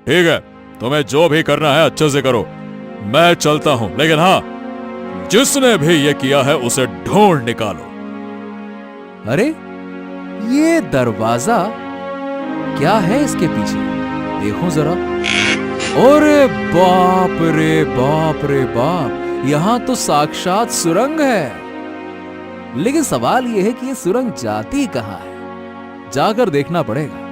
ठीक है, तुम्हें जो भी करना है अच्छे से करो, मैं चलता हूं। लेकिन हाँ, जिसने भी ये किया है उसे ढूंढ निकालो। अरे ये दरवाजा क्या है इसके पीछे? देखो जरा। अरे बाप रे बाप रे बाप, यहां तो साक्षात सुरंग है। लेकिन सवाल यह है कि ये सुरंग जाती कहां है? जाकर देखना पड़ेगा।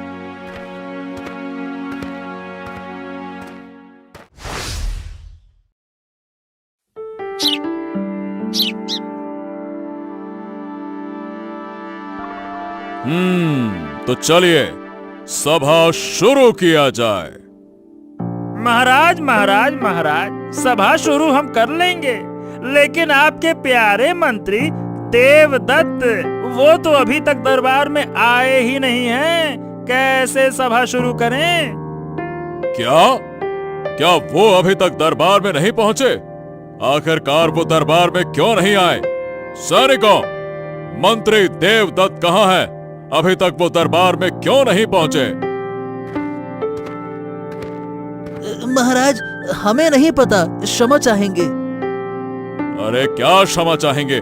तो चलिए सभा शुरू किया जाए। महाराज महाराज महाराज, सभा शुरू हम कर लेंगे, लेकिन आपके प्यारे मंत्री देवदत्त वो तो अभी तक दरबार में आए ही नहीं हैं। कैसे सभा शुरू करें? क्या वो अभी तक दरबार में नहीं पहुंचे? आखिरकार वो दरबार में क्यों नहीं आए? सैनिकों, मंत्री देवदत्त कहाँ है? अभी तक वो दरबार में क्यों नहीं पहुंचे? महाराज, हमें नहीं पता, क्षमा चाहेंगे। अरे क्या क्षमा चाहेंगे?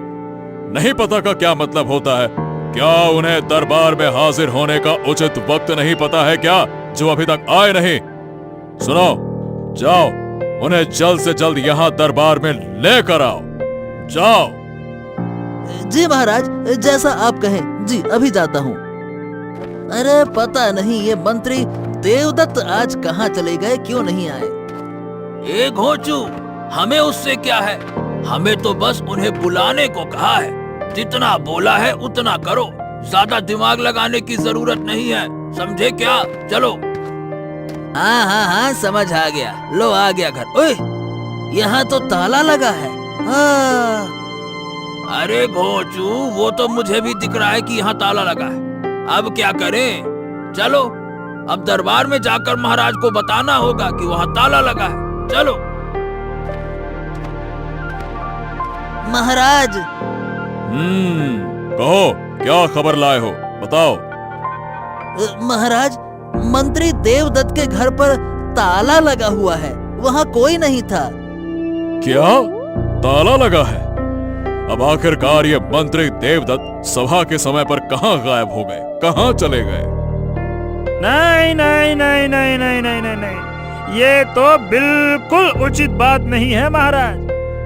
नहीं पता का क्या मतलब होता है? क्या उन्हें दरबार में हाजिर होने का उचित वक्त नहीं पता है क्या, जो अभी तक आए नहीं? सुनो, जाओ उन्हें जल्द से जल्द यहाँ दरबार में लेकर आओ। जाओ। जी महाराज, जैसा आप कहें। जी अभी जाता हूँ। अरे पता नहीं ये मंत्री देवदत्त आज कहाँ चले गए, क्यों नहीं आए? ए घोंचू, हमें उससे क्या है? हमें तो बस उन्हें बुलाने को कहा है। जितना बोला है उतना करो, ज्यादा दिमाग लगाने की जरूरत नहीं है, समझे क्या? चलो। हाँ हाँ हाँ, समझ आ गया। लो आ गया घर। ओए, यहाँ तो ताला लगा है। हाँ। अरे घोंचू, वो तो मुझे भी दिख रहा है कि यहाँ ताला लगा है। अब क्या करें? चलो, अब दरबार में जाकर महाराज को बताना होगा कि वहाँ ताला लगा है। चलो। महाराज। कहो, क्या खबर लाए हो? बताओ। महाराज, मंत्री देवदत्त के घर पर ताला लगा हुआ है, वहाँ कोई नहीं था। क्या? ताला लगा है? अब आखिरकार ये मंत्री देवदत्त सभा के समय पर कहाँ गायब हो गए? कहाँ चले गए? नहीं नहीं नहीं नहीं नहीं नहीं नहीं नहीं, ये तो बिल्कुल उचित बात नहीं है महाराज।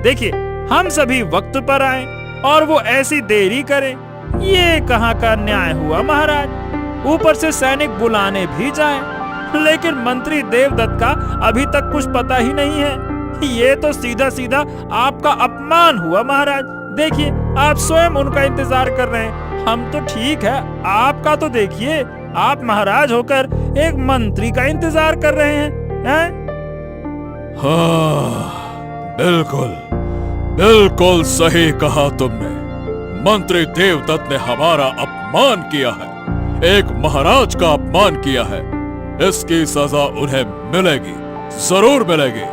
देखिए, हम सभी वक्त पर आए और वो ऐसी देरी करें, ये कहाँ का न्याय हुआ महाराज? ऊपर से सैनिक बुलाने भी जाएं, लेकिन मंत्री देवदत्त का अभी तक कुछ पता ही नहीं है। ये तो सीधा सीधा आपका अपमान हुआ महाराज। देखिए, आप स्वयं उनका इंतजार कर रहे हैं। हम तो ठीक है, आपका तो देखिए, आप महाराज होकर एक मंत्री का इंतजार कर रहे हैं? हाँ, बिल्कुल बिल्कुल सही कहा तुमने। मंत्री देवदत्त ने हमारा अपमान किया है, एक महाराज का अपमान किया है। इसकी सजा उन्हें मिलेगी, जरूर मिलेगी।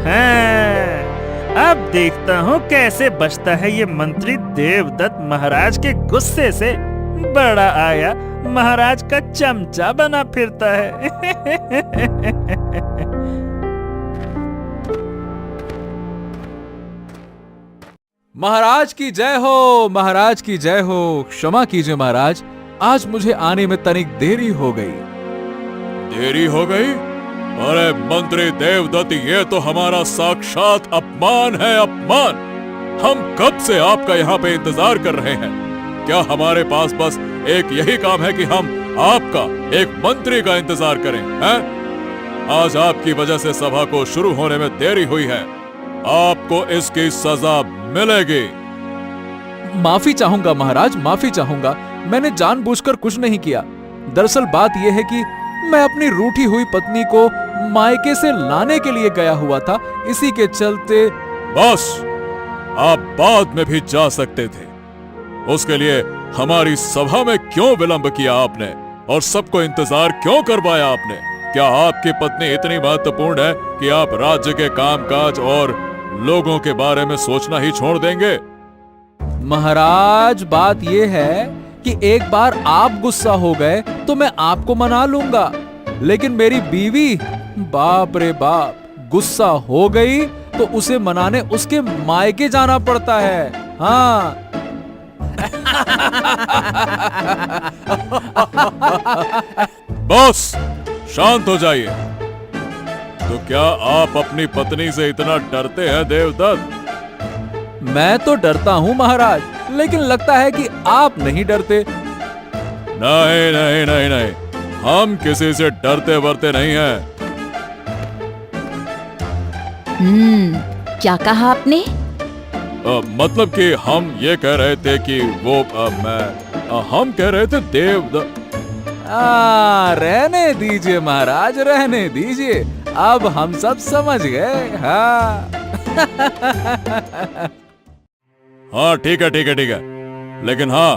हैं, अब देखता हूँ कैसे बचता है ये मंत्री देवदत्त महाराज के गुस्से से। बड़ा आया, महाराज का चमचा बना फिरता है। महाराज की जय हो, महाराज की जय हो। क्षमा कीजिए महाराज, आज मुझे आने में तनिक देरी हो गई। देरी हो गई? अरे मंत्री देवदत्त, ये तो हमारा साक्षात अपमान है, अपमान। हम कब से आपका यहाँ पे इंतजार कर रहे हैं। क्या हमारे पास बस एक यही काम है कि हम आपका, एक मंत्री का इंतजार करें, हैं? आज आपकी वजह से सभा को शुरू होने में देरी हुई है। आपको इसकी सजा मिलेगी। माफी चाहूंगा महाराज, माफी चाहूंगा। मैंने जानबूझकर कुछ नहीं किया। दरअसल बात यह है कि मैं अपनी रूठी हुई पत्नी को मायके से लाने के लिए गया हुआ था, इसी के चलते। बस, आप बाद में भी जा सकते थे। उसके लिए हमारी सभा में क्यों विलंब किया आपने, और सबको इंतजार क्यों करवाया आपने? क्या आपकी पत्नी इतनी महत्वपूर्ण है कि आप राज्य के कामकाज और लोगों के बारे में सोचना ही छोड़ देंगे? महाराज, बात यह है कि एक बार आप गुस्सा हो गए तो मैं आपको मना लूंगा, लेकिन मेरी बीवी, बाप रे बाप, गुस्सा हो गई तो उसे मनाने उसके मायके जाना पड़ता है। हाँ। बस शांत हो जाइए। तो क्या आप अपनी पत्नी से इतना डरते हैं देवदत्त? मैं तो डरता हूं महाराज, लेकिन लगता है कि आप नहीं डरते। नहीं नहीं नहीं नहीं, हम किसी से डरते वरते नहीं हैं। क्या कहा आपने? मतलब कि हम ये कह रहे थे कि हम कह रहे थे देवदत्त। रहने दीजिए महाराज, रहने दीजिए। अब हम सब समझ गए। हाँ। हाँ ठीक है ठीक है ठीक है, लेकिन हाँ,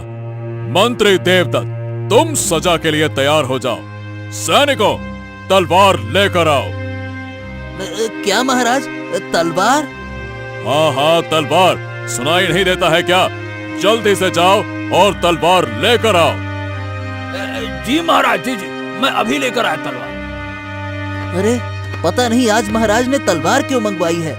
मंत्री देवदत्त, तुम सजा के लिए तैयार हो जाओ। सैनिकों, तलवार लेकर आओ। क्या महाराज, तलवार? हाँ हाँ, तलवार। सुनाई नहीं देता है क्या? जल्दी से जाओ और तलवार लेकर आओ। जी महाराज, जी जी, मैं अभी लेकर आया तलवार। अरे पता नहीं आज महाराज ने तलवार क्यों मंगवाई है।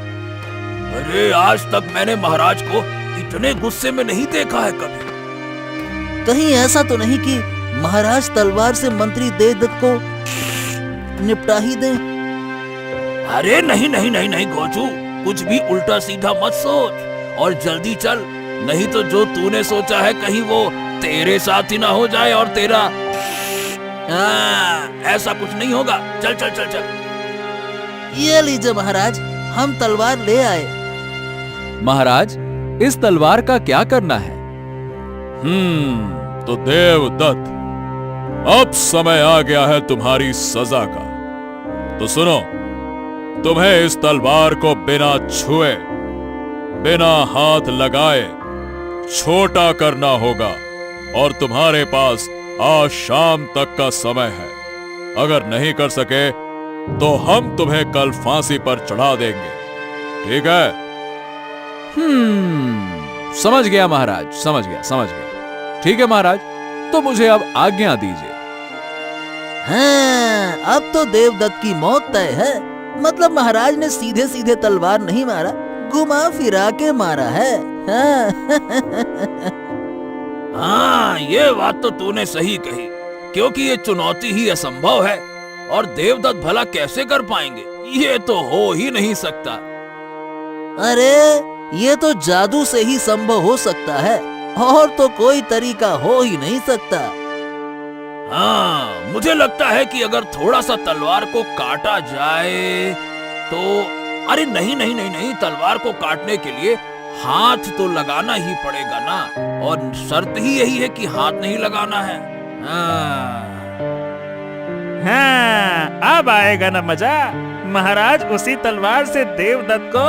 अरे आज तक मैंने महाराज को इतने गुस्से में नहीं देखा है कभी। कहीं ऐसा तो नहीं कि महाराज तलवार से मंत्री देवदत्त को निपटा ही दें? अरे नहीं नहीं नहीं नहीं गोचू, कुछ भी उल्टा सीधा मत सोच और जल्दी चल, नहीं तो जो तूने सोचा है कहीं वो तेरे साथ ही ना हो जाए और तेरा ऐसा कुछ नहीं होगा। चल चल चल चल। ये लीजिए महाराज, हम तलवार ले आए। महाराज, इस तलवार का क्या करना है? तो देवदत्त, अब समय आ गया है तुम्हारी सजा का। तो सुनो, तुम्हें इस तलवार को बिना छुए, बिना हाथ लगाए छोटा करना होगा और तुम्हारे पास आज शाम तक का समय है। अगर नहीं कर सके तो हम तुम्हें कल फांसी पर चढ़ा देंगे, ठीक है? समझ गया महाराज, समझ गया। ठीक है महाराज, तो मुझे अब आज्ञा दीजिए। हाँ, अब तो देवदत्त की मौत तय है। मतलब महाराज ने सीधे सीधे तलवार नहीं मारा, घुमा फिरा के मारा है। हाँ, ये बात तो तूने सही कही, क्योंकि ये चुनौती ही असंभव है और देवदत्त भला कैसे कर पाएंगे? ये तो हो ही नहीं सकता। अरे ये तो जादू से ही संभव हो सकता है, और तो कोई तरीका हो ही नहीं सकता। हाँ, मुझे लगता है कि अगर थोड़ा सा तलवार को काटा जाए तो अरे नहीं नहीं नहीं नहीं, तलवार को काटने के लिए हाथ तो लगाना ही पड़ेगा ना, और शर्त ही यही है कि हाथ नहीं लगाना है। हाँ, अब आएगा ना मजा। महाराज उसी तलवार से देवदत्त को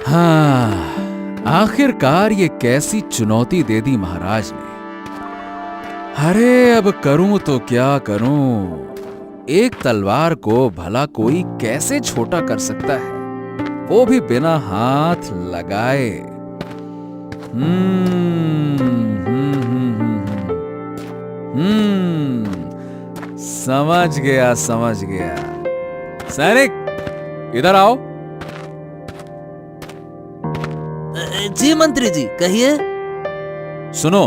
हाँ, आखिरकार ये कैसी चुनौती दे दी महाराज ने। अरे अब करूं तो क्या करूं? एक तलवार को भला कोई कैसे छोटा कर सकता है, वो भी बिना हाथ लगाए? समझ गया। सैनिक, इधर आओ। जी मंत्री जी, कहिए। सुनो,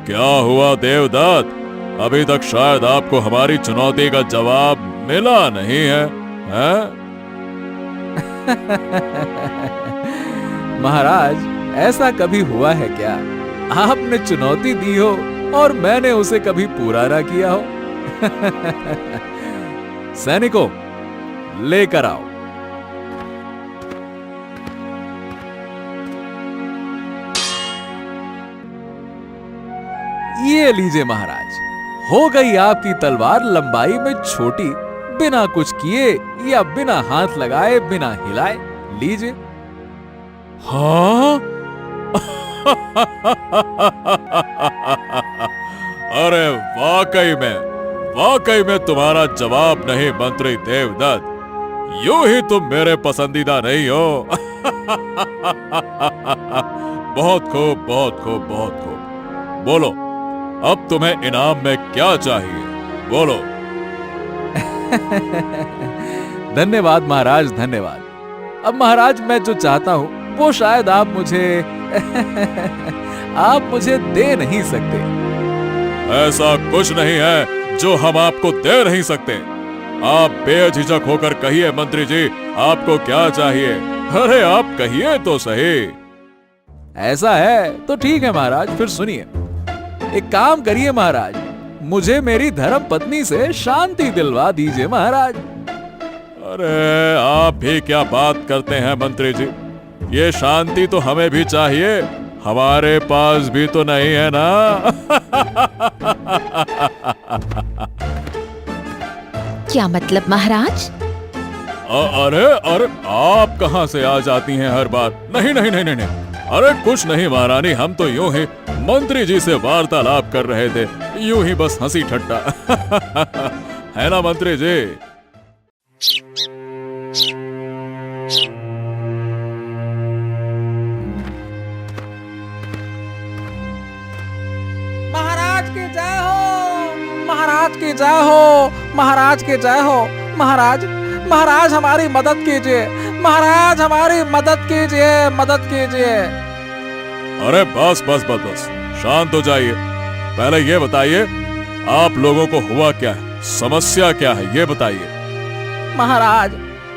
क्या हुआ देवदत्त? अभी तक शायद आपको हमारी चुनौती का जवाब मिला नहीं है, हैं? महाराज, ऐसा कभी हुआ है क्या? आपने चुनौती दी हो और मैंने उसे कभी पूरा ना किया हो? सैनिकों, लेकर आओ। ये लीजिए महाराज, हो गई आपकी तलवार लंबाई में छोटी, बिना कुछ किए या बिना हाथ लगाए, बिना हिलाए। लीजिए। हाँ? अरे वाकई में तुम्हारा जवाब नहीं मंत्री देवदत्त। यूं ही तुम मेरे पसंदीदा नहीं हो। बहुत खूब, बहुत खूब, बहुत खूब। बोलो, अब तुम्हें इनाम में क्या चाहिए? बोलो। धन्यवाद महाराज, धन्यवाद। अब महाराज मैं जो चाहता हूं वो शायद आप मुझे दे नहीं सकते। ऐसा कुछ नहीं है जो हम आपको दे नहीं सकते। आप बेझिझक होकर कहिए मंत्री जी, आपको क्या चाहिए? अरे आप कहिए तो सही। ऐसा है तो ठीक है महाराज, फिर सुनिए। एक काम करिए महाराज, मुझे मेरी धर्म पत्नी से शांति दिलवा दीजिए महाराज। अरे आप भी क्या बात करते हैं मंत्री जी, ये शांति तो हमें भी चाहिए, हमारे पास भी तो नहीं है ना। क्या मतलब महाराज? अरे अरे आप कहां से आ जाती हैं हर बार? नहीं नहीं नहीं नहीं नहीं, अरे कुछ नहीं महारानी, हम तो यूं ही मंत्री जी से वार्तालाप कर रहे थे, यूं ही बस हंसी ठट्टा। है ना मंत्री जी? महाराज की जय हो, महाराज की जय हो, महाराज की जय हो। महाराज, महाराज हमारी मदद कीजिए, महाराज हमारी मदद कीजिए, मदद कीजिए। अरे बस बस बस बस, शांत हो जाइए। पहले ये बताइए आप लोगों को हुआ क्या है, समस्या क्या है, ये बताइए। महाराज,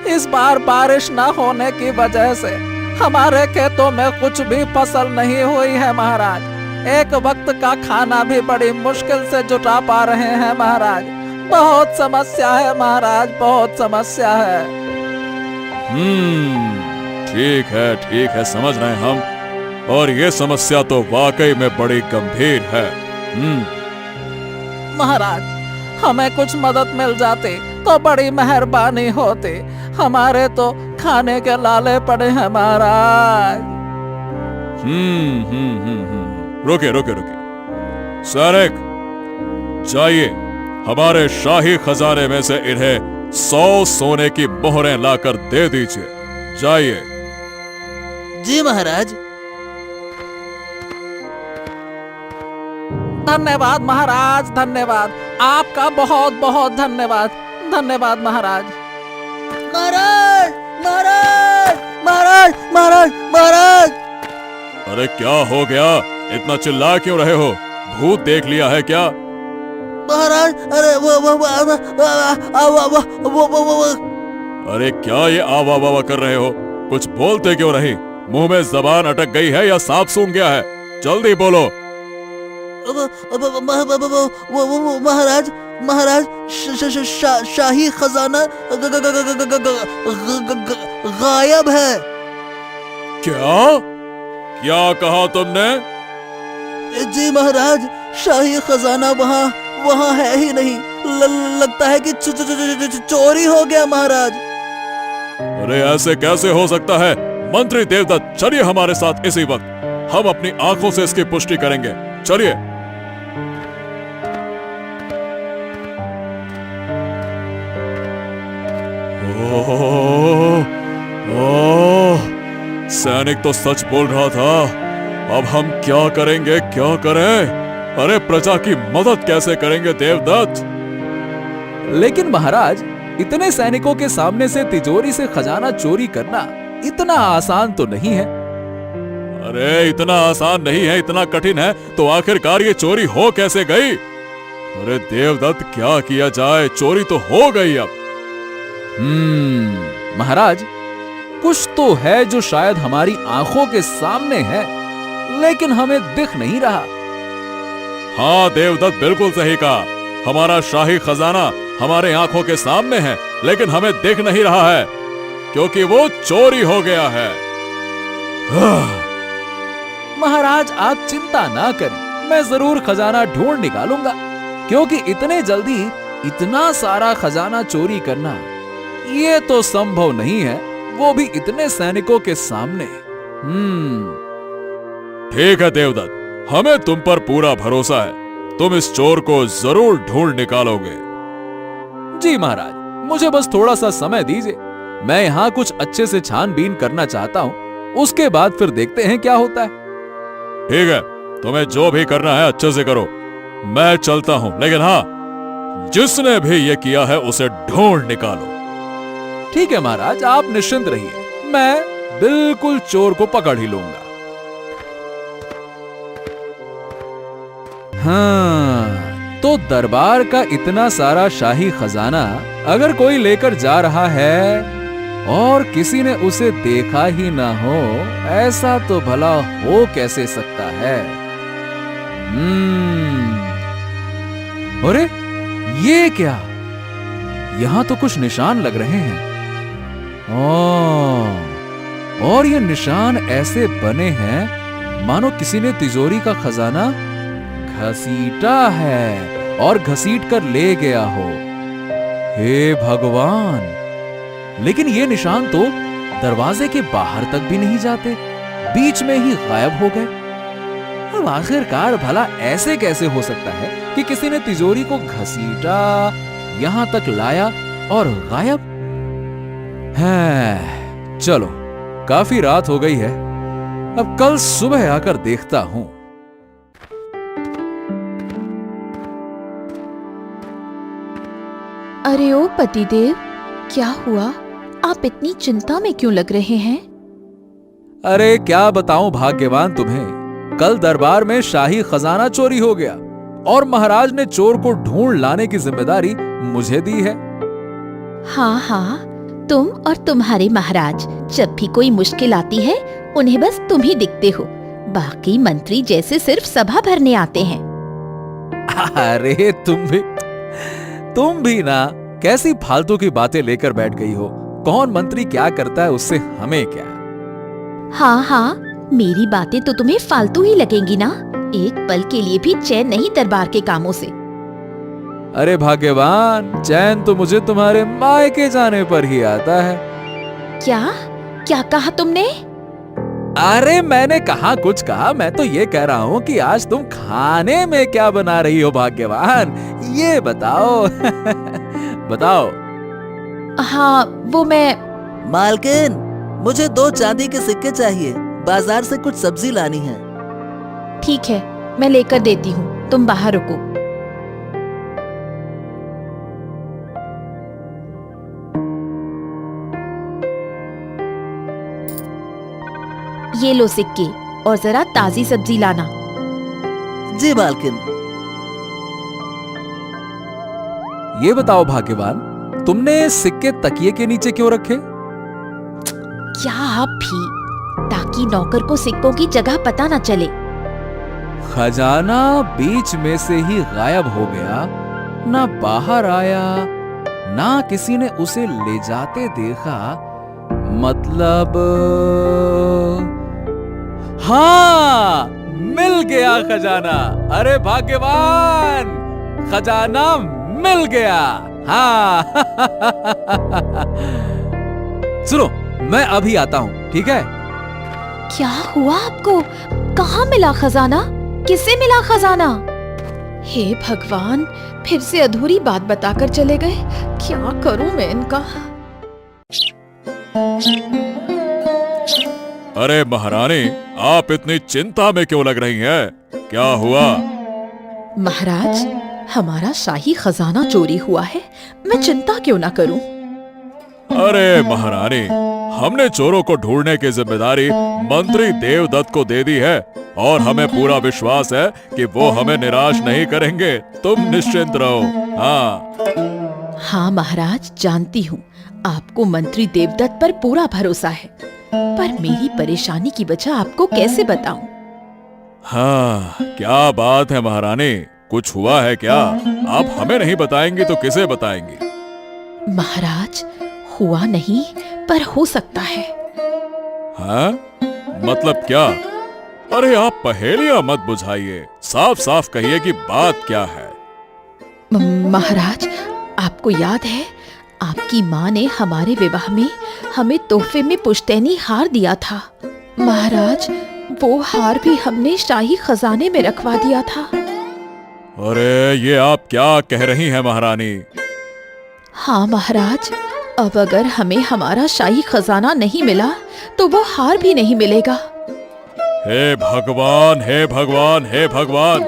इस बार बारिश न होने की वजह से हमारे खेतों में कुछ भी फसल नहीं हुई है महाराज। एक वक्त का खाना भी बड़ी मुश्किल से जुटा पा रहे हैं महाराज। बहुत समस्या है महाराज, बहुत समस्या है। ठीक है, समझ रहे हैं हम, और ये समस्या तो वाकई में बड़ी गंभीर है। महाराज, हमें कुछ मदद मिल जाती तो बड़ी मेहरबानी होती, हमारे तो खाने के लाले पड़े हैं महाराज। रुके रुके रुके, सैनिक जाइए हमारे शाही खजाने में से इन्हें 100 सोने की मोहरें लाकर दे दीजिए, जाइए। जी महाराज। धन्यवाद महाराज, धन्यवाद, आपका बहुत बहुत धन्यवाद, धन्यवाद महाराज। महाराज महाराज महाराज महाराज महाराज। अरे क्या हो गया, इतना चिल्ला क्यों रहे हो? भूत देख लिया है क्या? महाराज, अरे वो अरे क्या ये आवा वावा कर रहे हो? कुछ बोलते क्यों नहीं? मुंह में जबान अटक गई है या सांप सूंघ गया है? जल्दी बोलो। महाराज, महाराज शाही खजाना गायब है। क्या क्या कहा तुमने? जी महाराज, शाही खजाना वहाँ है ही नहीं। लगता है कि चोरी हो गया महाराज। अरे ऐसे कैसे हो सकता है? मंत्री देवदत्त, चलिए हमारे साथ इसी वक्त, हम अपनी आंखों से इसकी पुष्टि करेंगे, चलिए। ओह, सैनिक तो सच बोल रहा था। अब हम क्या करेंगे, क्या करें? अरे प्रजा की मदद कैसे करेंगे देवदत्त? लेकिन महाराज, इतने सैनिकों के सामने से तिजोरी से खजाना चोरी करना इतना आसान तो नहीं है। अरे इतना आसान नहीं है, इतना कठिन है, तो आखिरकार ये चोरी हो कैसे गई? अरे देवदत्त, क्या किया जाए? चोरी तो हो गई अब। महाराज, कुछ तो है जो शायद हमारी आंखों के सामने है, लेकिन हमें दिख नहीं रहा। हाँ देवदत्त, बिल्कुल सही कहा। हमारा शाही खजाना हमारे आंखों के सामने है, लेकिन हमें दिख नहीं रहा है, क्योंकि वो चोरी हो गया है। महाराज, आप चिंता ना करें, मैं जरूर खजाना ढूंढ निकालूंगा, क्योंकि इतने जल्दी इतना सारा खजाना चोरी करना ये तो संभव नहीं है, वो भी इतने सैनिकों के सामने। ठीक है देवदत्त, हमें तुम पर पूरा भरोसा है, तुम इस चोर को जरूर ढूंढ निकालोगे। जी महाराज, मुझे बस थोड़ा सा समय दीजिए। मैं यहाँ कुछ अच्छे से छानबीन करना चाहता हूँ, उसके बाद फिर देखते हैं क्या होता है। ठीक है, तुम्हें जो भी करना है अच्छे से करो, मैं चलता हूं। लेकिन हाँ, जिसने भी ये किया है उसे ढूंढ निकालो। ठीक है महाराज, आप निश्चिंत रहिए, मैं बिल्कुल चोर को पकड़ ही लूंगा। हाँ, तो दरबार का इतना सारा शाही खजाना अगर कोई लेकर जा रहा है और किसी ने उसे देखा ही ना हो, ऐसा तो भला हो कैसे सकता है? अरे ये क्या, यहां तो कुछ निशान लग रहे हैं। और ये निशान ऐसे बने हैं मानो किसी ने तिजोरी का खजाना घसीटा है और घसीट कर ले गया हो। हे भगवान, लेकिन ये निशान तो दरवाजे के बाहर तक भी नहीं जाते, बीच में ही गायब हो गए। अब आखिरकार भला ऐसे कैसे हो सकता है कि किसी ने तिजोरी को घसीटा, यहां तक लाया और गायब? है, चलो काफी रात हो गई है, अब कल सुबह आकर देखता हूं। अरे ओ पतिदेव, क्या हुआ? आप इतनी चिंता में क्यों लग रहे हैं? अरे क्या बताऊं भाग्यवान तुम्हें, कल दरबार में शाही खजाना चोरी हो गया और महाराज ने चोर को ढूंढ लाने की जिम्मेदारी मुझे दी है। हाँ हाँ, तुम और तुम्हारे महाराज, जब भी कोई मुश्किल आती है उन्हें बस तुम ही दिखते हो, बाकी मंत्री जैसे सिर्फ सभा भरने आते हैं। अरे तुम भी ना, कैसी फालतू की बातें लेकर बैठ गई हो। कौन मंत्री क्या करता है उससे हमें क्या? हाँ हाँ, मेरी बातें तो तुम्हें फालतू ही लगेंगी ना, एक पल के लिए भी चैन नहीं दरबार के कामों से। अरे भाग्यवान, चैन तो मुझे तुम्हारे मायके जाने पर ही आता है। क्या क्या कहा तुमने? अरे मैंने कहा कुछ कहा, मैं तो ये कह रहा हूँ कि आज तुम खाने में क्या बना रही हो भाग्यवान, ये बताओ। बताओ। हाँ वो मैं मालकिन, मुझे 2 चांदी के सिक्के चाहिए, बाजार से कुछ सब्जी लानी है। ठीक है, मैं लेकर देती हूँ, तुम बाहर रुको। ये लो सिक्के, और जरा ताजी सब्जी लाना। जी मालकिन। ये बताओ भाग्यवान, तुमने सिक्के तकिए के नीचे क्यों रखे? क्या आप भी, ताकि नौकर को सिक्कों की जगह पता न चले। खजाना बीच में से ही गायब हो गया, ना बाहर आया, ना किसी ने उसे ले जाते देखा, मतलब हाँ, मिल गया खजाना। अरे भाग्यवान, खजाना मिल गया। हाँ। सुनो, मैं अभी आता हूं, ठीक है? क्या हुआ आपको? कहाँ मिला खजाना? किसे मिला खजाना? हे भगवान, फिर से अधूरी बात बताकर चले गए। क्या करूं मैं इनका? अरे महारानी, आप इतनी चिंता में क्यों लग रही हैं? क्या हुआ? महाराज, हमारा शाही खजाना चोरी हुआ है, मैं चिंता क्यों ना करूं? अरे महारानी, हमने चोरों को ढूंढने की जिम्मेदारी मंत्री देवदत्त को दे दी है और हमें पूरा विश्वास है कि वो हमें निराश नहीं करेंगे। तुम निश्चिंत रहो। हाँ महाराज, जानती हूँ आपको मंत्री देवदत्त पर पूरा भरोसा है, पर मेरी परेशानी की वजह आपको कैसे बताऊं? हाँ, क्या बात है महारानी, कुछ हुआ है क्या? आप हमें नहीं बताएंगी तो किसे बताएंगी? महाराज, हुआ नहीं पर हो सकता है। हाँ? मतलब क्या? अरे आप पहेलियां मत बुझाइए, साफ साफ कहिए कि बात क्या है। महाराज, आपको याद है आपकी माँ ने हमारे विवाह में हमें तोहफे में पुश्तैनी हार दिया था। महाराज, वो हार भी हमने शाही खजाने में रखवा दिया था। अरे ये आप क्या कह रही हैं महारानी? हाँ महाराज, अब अगर हमें हमारा शाही खजाना नहीं मिला तो वो हार भी नहीं मिलेगा। हे भगवान, हे भगवान, हे भगवान!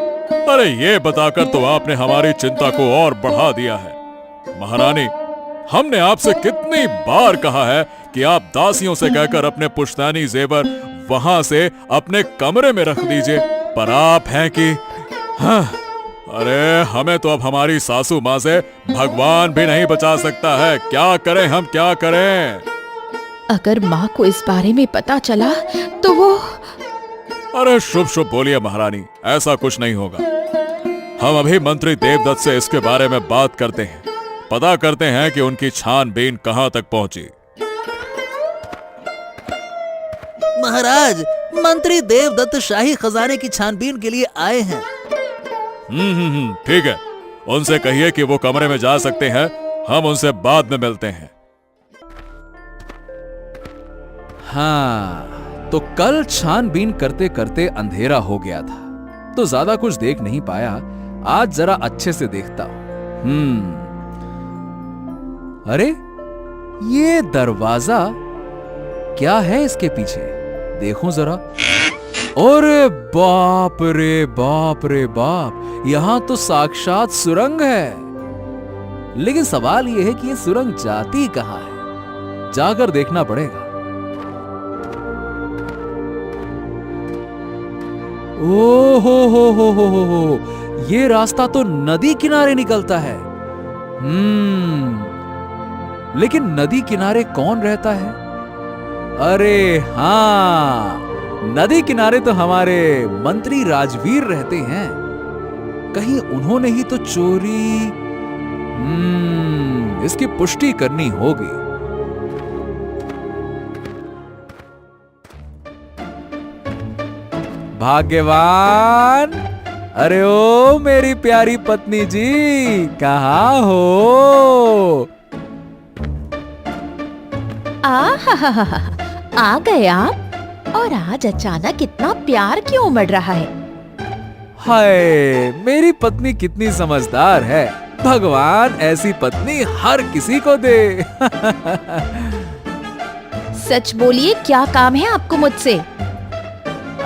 अरे ये बताकर तो आपने हमारी चिंता को और बढ़ा दिया है। महारानी, हमने आपसे कितनी बार कहा है कि आप दासियों से कहकर अपने पुश्तैनी जेवर वहां से अपने कमरे में रख दीजिए, पर आप हैं कि हाँ, अरे हमें तो अब हमारी सासू माँ से भगवान भी नहीं बचा सकता है। क्या करें हम, क्या करें? अगर माँ को इस बारे में पता चला तो वो... अरे शुभ शुभ बोलिए महारानी, ऐसा कुछ नहीं होगा। हम अभी मंत्री देवदत्त से इसके बारे में बात करते हैं, पता करते हैं कि उनकी छानबीन कहां तक पहुंची। महाराज, मंत्री देवदत्त शाही खजाने की छानबीन के लिए आए हैं। ठीक है, उनसे कहिए कि वो कमरे में जा सकते हैं, हम उनसे बाद में मिलते हैं। हाँ, तो कल छानबीन करते करते अंधेरा हो गया था, तो ज्यादा कुछ देख नहीं पाया। आज जरा अच्छे से देखता हूं। अरे ये दरवाजा क्या है इसके पीछे? देखूं जरा। अरे बाप रे बाप रे बाप, यहां तो साक्षात सुरंग है। लेकिन सवाल यह है कि ये सुरंग जाती कहां है? जाकर देखना पड़ेगा। ओ हो, ये रास्ता तो नदी किनारे निकलता है। लेकिन नदी किनारे कौन रहता है? अरे हाँ, नदी किनारे तो हमारे मंत्री राजवीर रहते हैं। कहीं उन्होंने ही तो चोरी... इसकी पुष्टि करनी होगी। भाग्यवान, अरे ओ मेरी प्यारी पत्नी जी, कहाँ हो? आ गए आप? और आज अचानक इतना प्यार क्यों उमड़ रहा है? हाय, मेरी पत्नी कितनी समझदार है। भगवान ऐसी पत्नी हर किसी को दे। सच बोलिए, क्या काम है आपको मुझसे?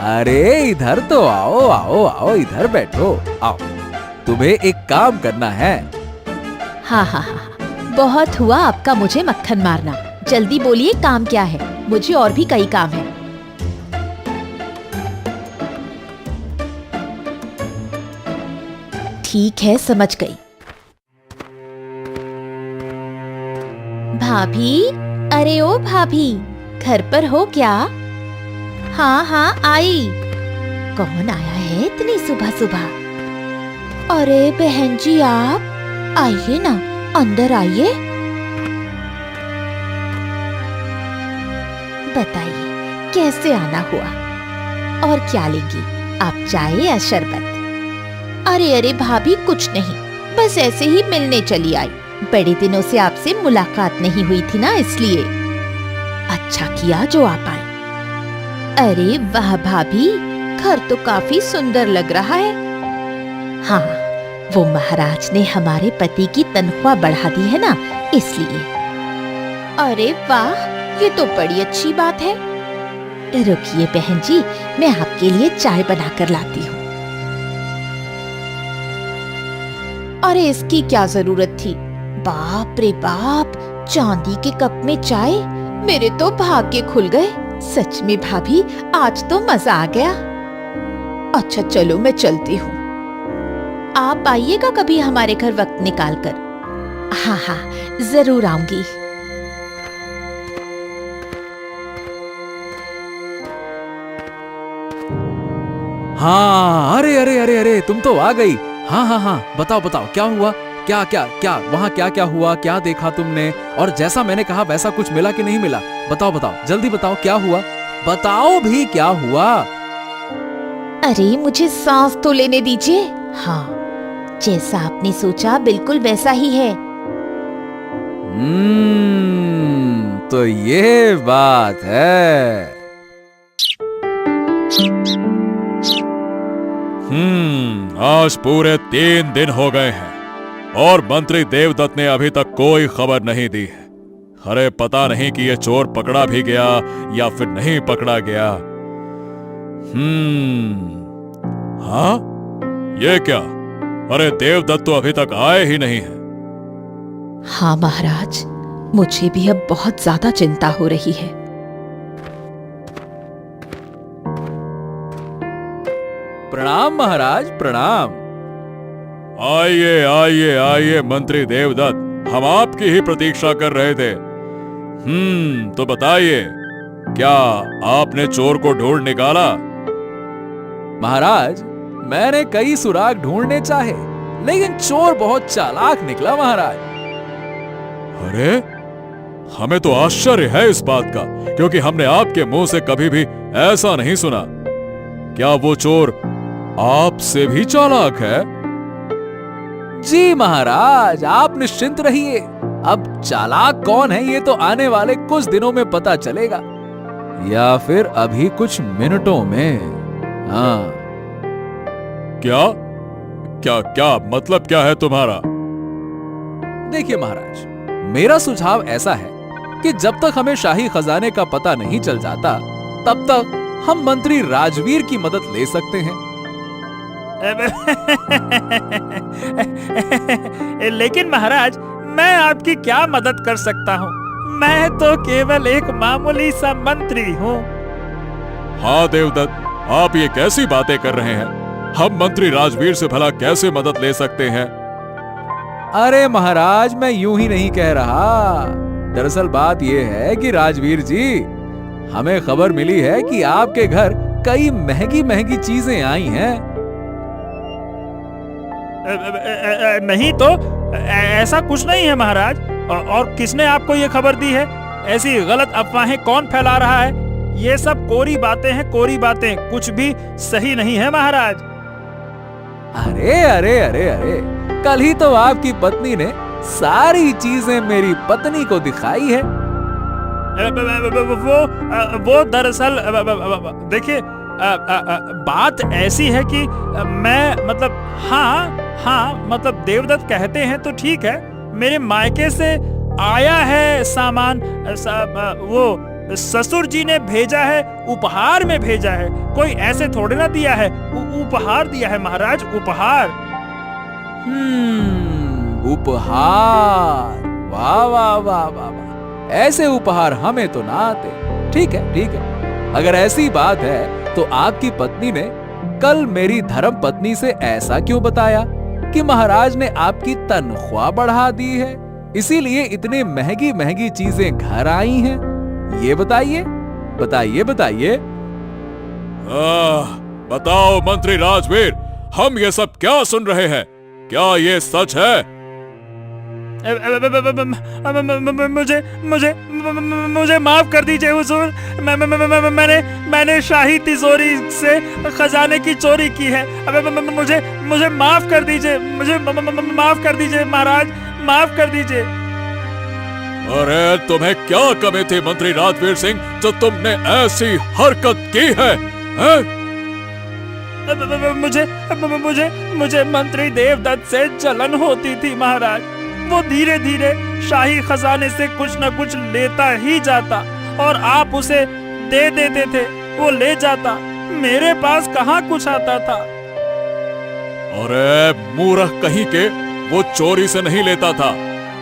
अरे इधर तो आओ आओ आओ, इधर बैठो, आओ। तुम्हें एक काम करना है। हाँ, बहुत हुआ आपका मुझे मक्खन मारना। जल्दी बोलिए, काम क्या है? मुझे और भी कई काम है। ठीक है, समझ गई। भाभी, अरे ओ भाभी, घर पर हो क्या? हाँ, आई। कौन आया है इतनी सुबह सुबह? अरे बहन जी, आप आइए ना, अंदर आइए। बताइए कैसे आना हुआ और क्या लेंगी आप, चाय या शरबत? अरे भाभी, कुछ नहीं, बस ऐसे ही मिलने चली आई। बड़े दिनों से आपसे मुलाकात नहीं हुई थी ना, इसलिए। अच्छा किया जो आप आए। अरे वाह भाभी, घर तो काफी सुंदर लग रहा है। हाँ, वो महाराज ने हमारे पति की तनख्वाह बढ़ा दी है ना, इसलिए। अरे वाह, ये तो बड़ी अच्छी बात है। रुकिए बहन जी, मैं आपके लिए चाय बनाकर लाती हूँ। अरे इसकी क्या जरूरत थी? बाप रे बाप, चांदी के कप में चाय! मेरे तो भाग्य खुल गए। सच में भाभी, आज तो मजा आ गया। अच्छा चलो, मैं चलती हूँ। आप आइएगा कभी हमारे घर वक्त निकाल कर। हाँ, जरूर आऊंगी। हाँ, अरे तुम तो आ गई। हाँ, बताओ क्या हुआ? क्या वहाँ क्या हुआ? क्या देखा तुमने? और जैसा मैंने कहा वैसा कुछ मिला कि नहीं मिला? बताओ, जल्दी बताओ, क्या हुआ? बताओ भी, क्या हुआ? अरे मुझे सांस तो लेने दीजिए। हाँ, जैसा आपने सोचा बिल्कुल वैसा ही है। तो ये बात है। आज पूरे 3 दिन हो गए हैं। और मंत्री देवदत्त ने अभी तक कोई खबर नहीं दी है। अरे पता नहीं कि ये चोर पकड़ा भी गया या फिर नहीं पकड़ा गया। हाँ, ये क्या? अरे देवदत्त तो अभी तक आए ही नहीं है। हाँ महाराज, मुझे भी अब बहुत ज्यादा चिंता हो रही है। प्रणाम महाराज, प्रणाम। आइए आइए आइए मंत्री देवदत्त, हम आपकी ही प्रतीक्षा कर रहे थे। तो बताइए, क्या आपने चोर को ढूंढ निकाला? महाराज, मैंने कई सुराग ढूंढने चाहे, लेकिन चोर बहुत चालाक निकला महाराज। अरे, हमें तो आश्चर्य है इस बात का, क्योंकि हमने आपके मुंह से कभी भी ऐसा नहीं सुना। क्या वो चोर आपसे भी चालाक है? जी महाराज, आप निश्चिंत रहिए। अब चालाक कौन है ये तो आने वाले कुछ दिनों में पता चलेगा, या फिर अभी कुछ मिनटों में। हाँ। क्या क्या क्या मतलब क्या है तुम्हारा? देखिए महाराज, मेरा सुझाव ऐसा है कि जब तक हमें शाही खजाने का पता नहीं चल जाता, तब तक हम मंत्री राजवीर की मदद ले सकते हैं। लेकिन महाराज, मैं आपकी क्या मदद कर सकता हूँ? मैं तो केवल एक मामूली सा मंत्री हूँ। हाँ देवदत्त, आप ये कैसी बातें कर रहे हैं? हम मंत्री राजवीर से भला कैसे मदद ले सकते हैं? अरे महाराज, मैं यूं ही नहीं कह रहा। दरअसल बात यह है कि राजवीर जी, हमें खबर मिली है कि आपके घर कई महंगी महंगी चीजें आई हैं। नहीं तो ऐसा कुछ नहीं है महाराज। और किसने आपको ये खबर दी है? ऐसी गलत अफवाहें कौन फैला रहा है? ये सब कोरी बातें हैं, कोरी बातें। कुछ भी सही नहीं है महाराज। अरे अरे अरे अरे, कल ही तो आपकी पत्नी ने सारी चीजें मेरी पत्नी को दिखाई है। वो दरअसल देखिए, बात ऐसी है कि मैं मतलब हाँ मतलब देवदत्त कहते हैं तो ठीक है। मेरे मायके से आया है सामान। वो ससुर जी ने भेजा है, उपहार में भेजा है। कोई ऐसे थोड़े ना दिया है, उपहार दिया है महाराज, उपहार। उपहार। वाह वाह वाह वाह वाह, ऐसे उपहार हमें तो ना आते। ठीक है ठीक है, अगर ऐसी बात है तो आपकी पत्नी ने कल मेरी धर्म पत्नी से ऐसा क्यों बताया कि महाराज ने आपकी तनख्वाह बढ़ा दी है, इसीलिए इतनी महंगी महंगी चीजें घर आई हैं? ये बताइए बताइए बताइए। बताओ मंत्री राजवीर, हम ये सब क्या सुन रहे हैं? क्या ये सच है? मुझे मुझे मुझे माफ कर दीजिए हुजूर। मैंने शाही तिजोरी से खजाने की चोरी की है। मुझे मुझे माफ कर दीजिए, मुझे माफ कर दीजिए महाराज, माफ कर दीजिए। अरे तुम्हें क्या कमी थी मंत्री राजवीर सिंह, जो तुमने ऐसी हरकत की है? मुझे मुझे मुझे मंत्री देवदत्त से जलन होती थी महाराज। वो धीरे धीरे शाही खजाने से कुछ न कुछ लेता ही जाता और आप उसे दे देते थे, वो ले जाता। मेरे पास कहाँ कुछ आता था। अरे मूर्ख कहीं के, वो चोरी से नहीं लेता था।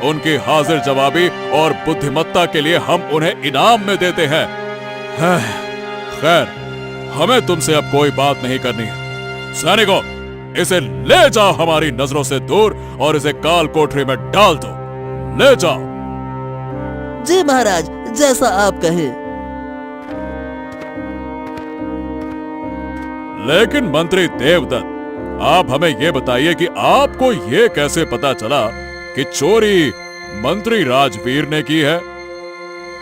उनकी हाजिर जवाबी और बुद्धिमत्ता के लिए हम उन्हें इनाम में देते हैं। खैर, हमें तुमसे अब कोई बात नहीं करनी है। सैनिकों, इसे ले जाओ हमारी नजरों से दूर और इसे काल कोठरी में डाल दो। ले जाओ। जी महाराज, जैसा आप कहे। लेकिन मंत्री देवदत्त, आप हमें यह बताइए कि आपको यह कैसे पता चला कि चोरी मंत्री राजवीर ने की है?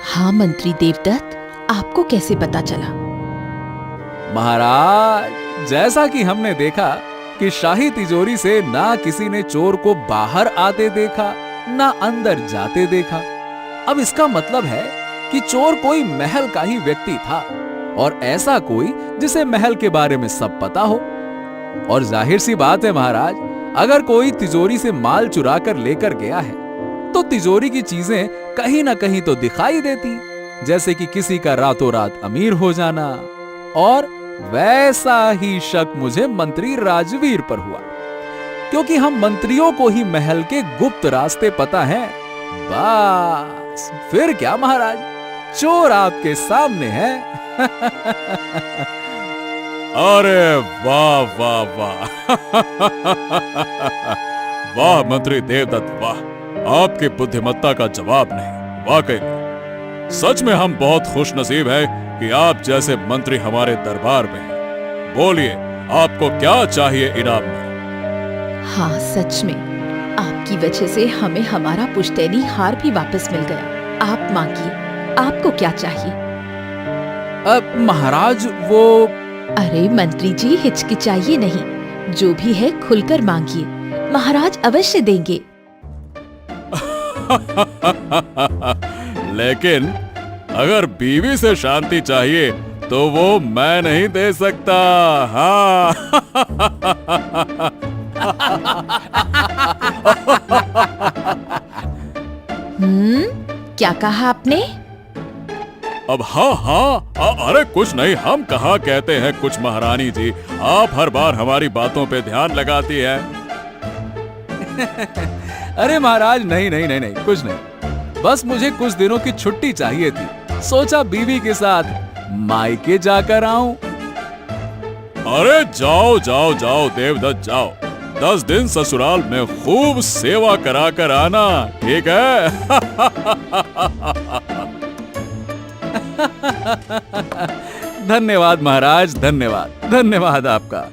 हाँ मंत्री देवदत्त, आपको कैसे पता चला? महाराज, जैसा कि हमने देखा कि शाही तिजोरी से ना किसी ने चोर को बाहर आते देखा, ना अंदर जाते देखा। अब इसका मतलब है कि चोर कोई महल का ही व्यक्ति था, और ऐसा कोई जिसे महल के बारे में सब पता हो। और जाहिर सी बात है महाराज, अगर कोई तिजोरी से माल चुरा कर लेकर गया है तो तिजोरी की चीजें कहीं ना कहीं तो दिखाई देती, जैसे कि किसी का रातों रात अमीर हो जाना। और वैसा ही शक मुझे मंत्री राजवीर पर हुआ, क्योंकि हम मंत्रियों को ही महल के गुप्त रास्ते पता हैं। बस फिर क्या महाराज, चोर आपके सामने है। अरे वाह वाह वाह! वाह मंत्री देवदत्त वाह! आपकी बुद्धिमत्ता का जवाब नहीं। वाकई में सच में हम बहुत खुशनसीब हैं कि आप जैसे मंत्री हमारे दरबार में हैं। बोलिए, आपको क्या चाहिए इनाम में? हाँ, सच में आपकी वजह से हमें हमारा पुश्तैनी हार भी वापस मिल गया। आप मांगिए, आपको क्या चाहिए? अब महाराज वो अरे मंत्री जी, हिचकिचाइए नहीं, जो भी है खुलकर मांगिए, महाराज अवश्य देंगे। लेकिन अगर बीवी से शांति चाहिए तो वो मैं नहीं दे सकता। हाँ। क्या कहा आपने? अब हाँ, अरे कुछ नहीं, हम कहाँ कहते हैं कुछ महारानी जी, आप हर बार हमारी बातों पे ध्यान लगाती हैं। अरे महाराज, नहीं, कुछ नहीं। बस मुझे कुछ दिनों की छुट्टी चाहिए थी, सोचा बीवी के साथ मायके जाकर आऊं। अरे जाओ जाओ जाओ देवदत्त, जाओ। 10 दिन ससुराल में खूब सेवा करा कर आना, ठीक है? धन्यवाद महाराज, धन्यवाद आपका।